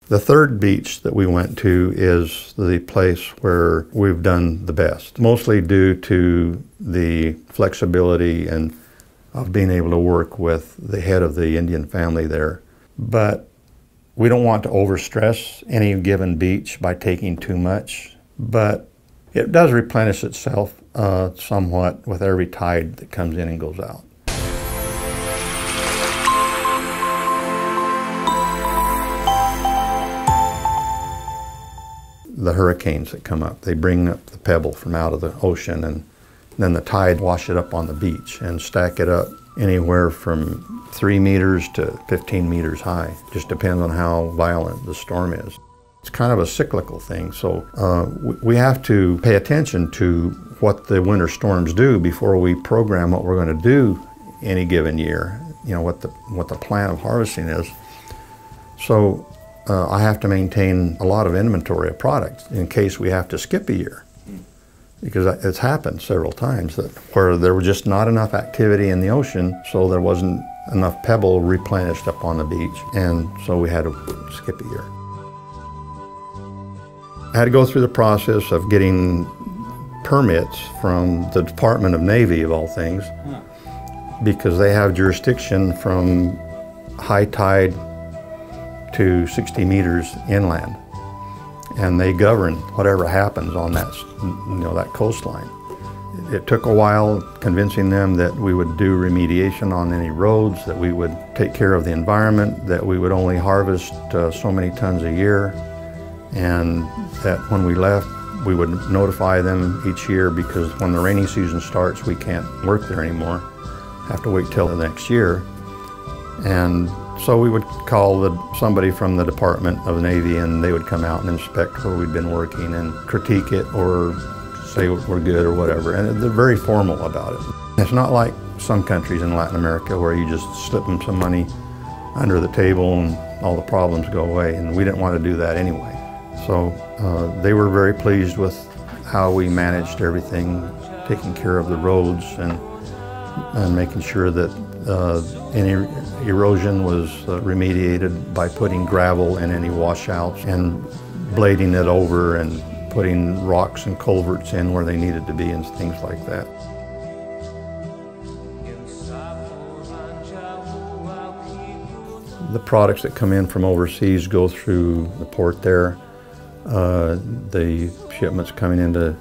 The third beach that we went to is the place where we've done the best, mostly due to the flexibility and of being able to work with the head of the Indian family there. But we don't want to overstress any given beach by taking too much, but it does replenish itself somewhat with every tide that comes in and goes out. The hurricanes that come up, they bring up the pebble from out of the ocean, and then the tide wash it up on the beach and stack it up anywhere from 3 meters to 15 meters high. Just depends on how violent the storm is. It's kind of a cyclical thing, so we have to pay attention to what the winter storms do before we program what we're going to do any given year. You know, what the plan of harvesting is. So I have to maintain a lot of inventory of products in case we have to skip a year, because it's happened several times that where there was just not enough activity in the ocean, so there wasn't enough pebble replenished up on the beach, and so we had to skip a year. I had to go through the process of getting permits from the Department of Navy, of all things, because they have jurisdiction from high tide to 60 meters inland, and they govern whatever happens on that, that coastline. It took a while convincing them that we would do remediation on any roads, that we would take care of the environment, that we would only harvest so many tons a year, and that when we left, we would notify them each year, because when the rainy season starts, we can't work there anymore. Have to wait till the next year. And so we would call somebody from the Department of Navy, and they would come out and inspect where we'd been working and critique it or say we're good or whatever. And they're very formal about it. It's not like some countries in Latin America where you just slip them some money under the table and all the problems go away, and we didn't want to do that anyway. So they were very pleased with how we managed everything, taking care of the roads and making sure that any erosion was remediated by putting gravel in any washouts and blading it over and putting rocks and culverts in where they needed to be and things like that. The products that come in from overseas go through the port there. The shipments coming into